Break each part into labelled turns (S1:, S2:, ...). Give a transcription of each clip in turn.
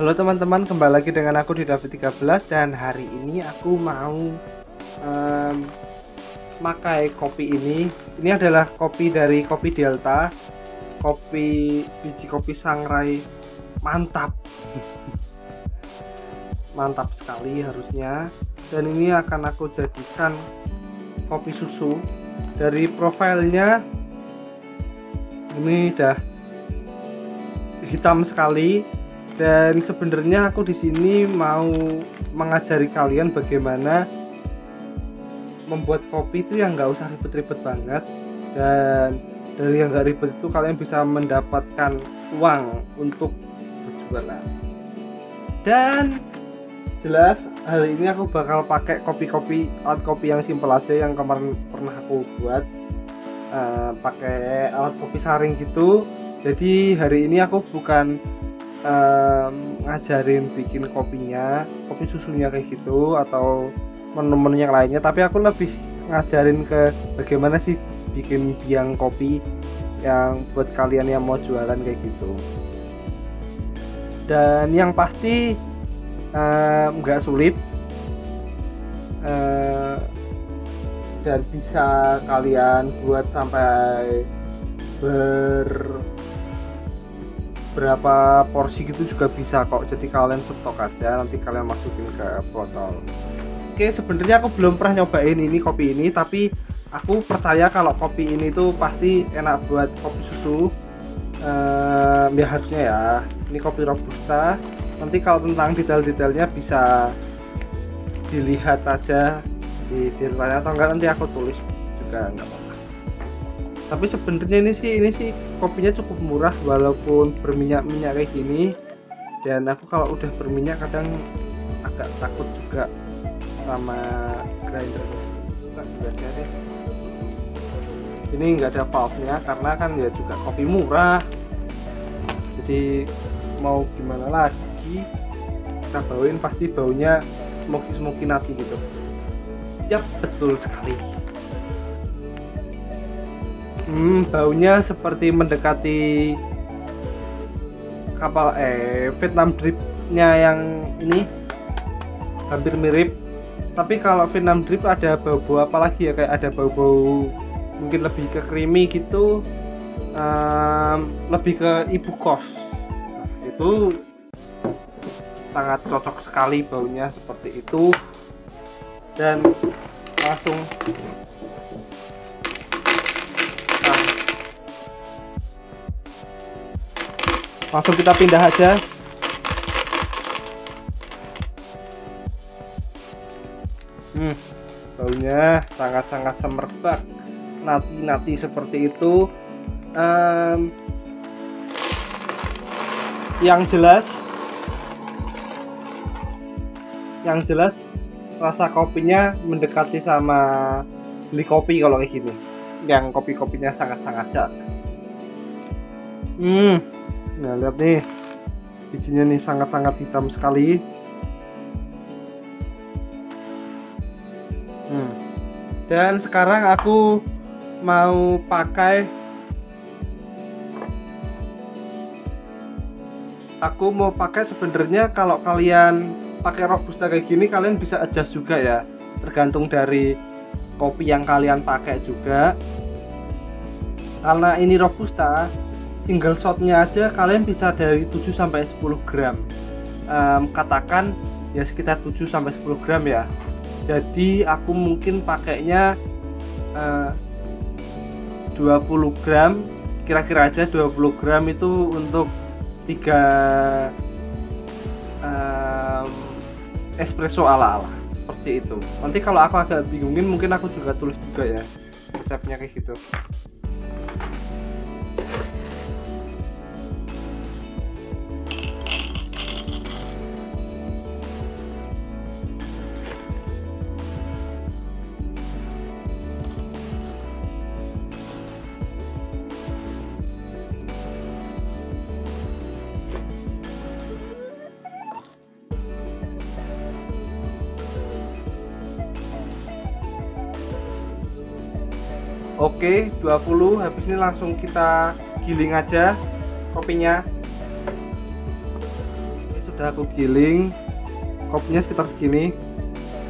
S1: Halo teman-teman, kembali lagi dengan aku di David 13 dan hari ini aku mau pakai kopi ini. Ini adalah kopi dari Kopi Delta, biji kopi Sangrai, mantap. Mantap sekali harusnya. Dan ini akan aku jadikan kopi susu. Dari profilnya ini udah hitam sekali. Dan sebenarnya aku di sini mau mengajari kalian bagaimana membuat kopi itu yang nggak usah ribet-ribet banget, dan dari yang nggak ribet itu kalian bisa mendapatkan uang untuk berjualan. Dan jelas hari ini aku bakal pakai alat kopi yang simple aja yang kemarin pernah aku buat, pakai alat kopi saring gitu. Jadi hari ini aku bukan ngajarin bikin kopi susunya kayak gitu atau menu-menu yang lainnya, tapi aku lebih ngajarin ke bagaimana sih bikin biang kopi yang buat kalian yang mau jualan kayak gitu. Dan yang pasti nggak sulit, dan bisa kalian buat sampai berapa porsi gitu juga bisa kok. Jadi kalian stok aja, nanti kalian masukin ke botol. Oke, sebenarnya aku belum pernah nyobain ini kopi ini, tapi aku percaya kalau kopi ini tuh pasti enak buat kopi susu. Ya harusnya ya. Ini kopi robusta. Nanti kalau tentang detail-detailnya bisa dilihat aja di detailnya, atau enggak nanti aku tulis juga, enggak apa-apa. Tapi sebenarnya ini sih kopinya cukup murah walaupun berminyak-minyak kayak gini. Dan aku kalau udah berminyak kadang agak takut juga sama grinder. Ini nggak ada valve-nya karena kan ya juga kopi murah. Jadi mau gimana lagi, kita bawain pasti baunya smoky nati gitu. Yap, betul sekali. Baunya seperti mendekati kapal Vietnam dripnya yang ini, hampir mirip. Tapi kalau Vietnam drip ada bau-bau apa lagi ya, kayak ada bau-bau mungkin lebih ke creamy gitu, lebih ke ibu kos. Nah, itu sangat cocok sekali baunya seperti itu. Dan langsung kita pindah aja. Baunya sangat-sangat semerbak, nati-nati seperti itu. Yang jelas rasa kopinya mendekati sama beli kopi kalau kayak gini, yang kopinya sangat-sangat dark. Nah, lihat nih, bijinya nih sangat-sangat hitam sekali. Dan sekarang aku mau pakai sebenarnya kalau kalian pakai robusta kayak gini kalian bisa adjust juga ya, tergantung dari kopi yang kalian pakai juga. Karena ini robusta, single shotnya aja kalian bisa dari 7 sampai 10 gram. Katakan ya sekitar 7 sampai 10 gram ya. Jadi aku mungkin pakainya 20 gram, kira-kira aja 20 gram itu untuk 3 espresso ala-ala seperti itu. Nanti kalau aku agak bingungin mungkin aku juga tulis juga ya resepnya kayak gitu. Oke, 20. Habis ini langsung kita giling aja kopinya. Udah aku giling, kopinya sekitar segini,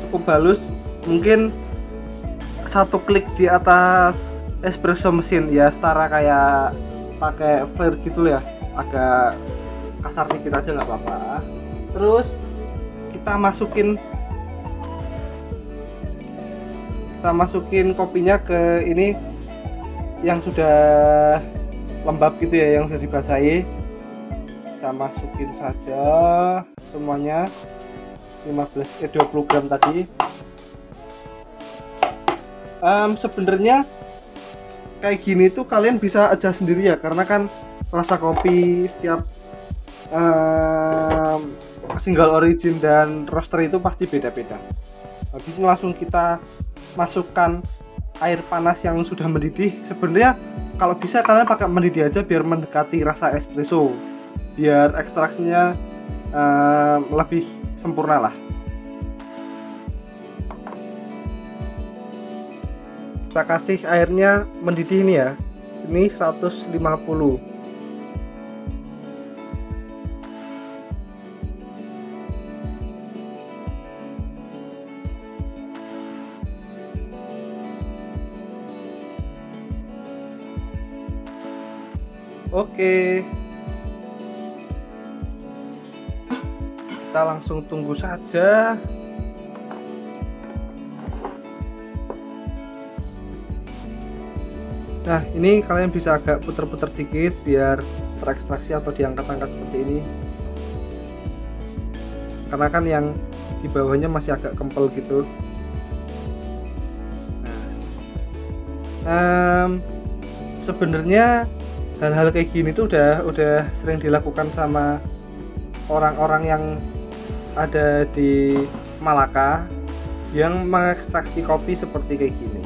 S1: cukup halus, mungkin satu klik di atas espresso mesin ya, setara kayak pakai flare gitu ya, agak kasar dikit aja nggak apa-apa. Terus kita masukin kopinya ke ini yang sudah lembab gitu ya, yang sudah dibasahi. Kita masukin saja semuanya 20 gram tadi. Sebenarnya kayak gini tuh kalian bisa adjust sendiri ya, karena kan rasa kopi setiap single origin dan roaster itu pasti beda-beda. Habis itu langsung kita masukkan air panas yang sudah mendidih. Sebenarnya kalau bisa kalian pakai mendidih aja biar mendekati rasa espresso, biar ekstraksinya lebih sempurna lah. Kita kasih airnya mendidih ini ya, ini 150. Oke, kita langsung tunggu saja. Nah, ini kalian bisa agak puter-puter dikit biar terekstraksi atau diangkat-angkat seperti ini, karena kan yang di bawahnya masih agak kempel gitu. Nah, sebenarnya hal-hal kayak gini tuh udah sering dilakukan sama orang-orang yang ada di Malaka yang mengekstraksi kopi seperti kayak gini.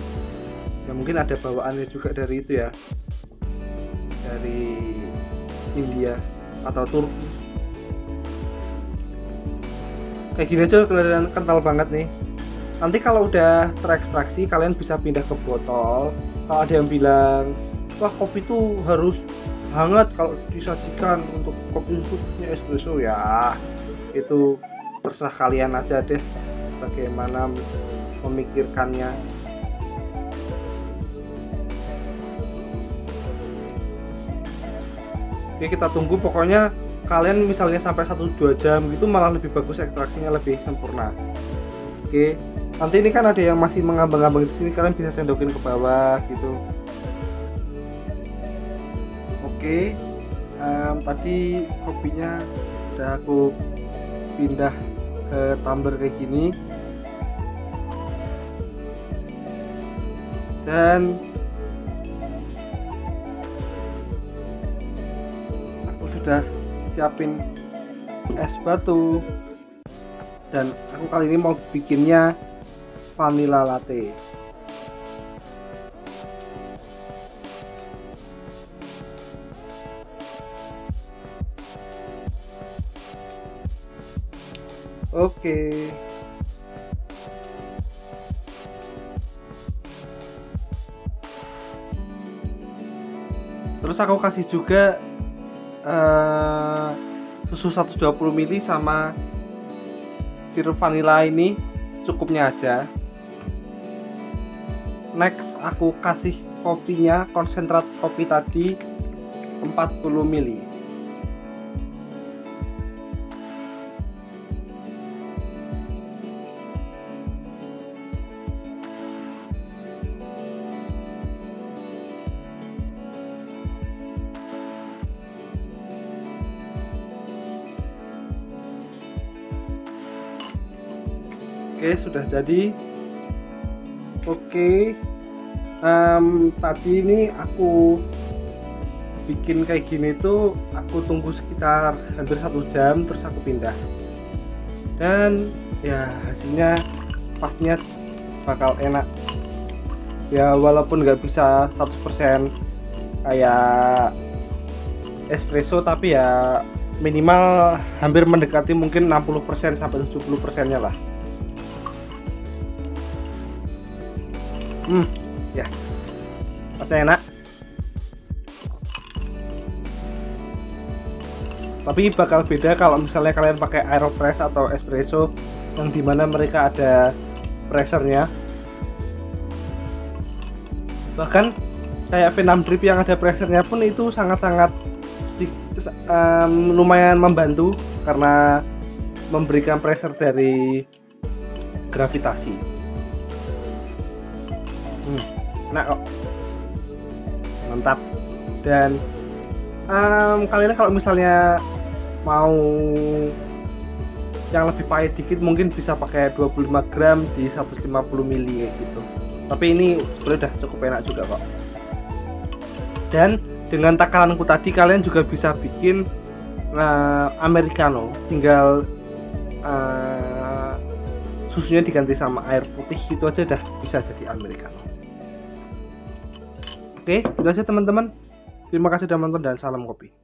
S1: Ya mungkin ada bawaannya juga dari itu ya, dari India atau Turki. Kayak gini aja kelihatan kental banget nih. Nanti kalau udah terekstraksi kalian bisa pindah ke botol. Kalau ada yang bilang, wah kopi itu harus hangat kalau disajikan untuk kopi susunya espresso, ya itu terserah kalian aja deh bagaimana memikirkannya. Oke, kita tunggu. Pokoknya kalian misalnya sampai 1-2 jam gitu malah lebih bagus, ekstraksinya lebih sempurna. Oke, nanti ini kan ada yang masih mengambang-ambang di sini, kalian bisa sendokin ke bawah gitu. Oke, tadi kopinya udah aku pindah ke tumbler kayak gini, dan aku sudah siapin es batu, dan aku kali ini mau bikinnya vanilla latte. Oke. Terus aku kasih juga susu 120 ml sama sirup vanila ini secukupnya aja. Next aku kasih kopinya, konsentrat kopi tadi 40 ml. Oke, sudah jadi. Oke, tadi ini aku bikin kayak gini tuh aku tunggu sekitar hampir 1 jam, terus aku pindah, dan ya hasilnya pastinya bakal enak ya, walaupun nggak bisa 100% kayak espresso, tapi ya minimal hampir mendekati mungkin 60% sampai 70% nya lah. Yes, pasti enak. Tapi bakal beda kalau misalnya kalian pakai Aeropress atau espresso yang dimana mereka ada pressernya. Bahkan kayak V6 drip yang ada pressernya pun itu sangat-sangat lumayan membantu karena memberikan pressure dari gravitasi. Nah kok mantap. Dan kalian kalau misalnya mau yang lebih pahit dikit mungkin bisa pakai 25 gram di 150 ml gitu, tapi ini sebenarnya udah cukup enak juga kok. Dan dengan takaranku tadi kalian juga bisa bikin americano, tinggal susunya diganti sama air putih, gitu aja udah bisa jadi americano. Oke, itu aja teman-teman. Terima kasih sudah menonton dan salam kopi.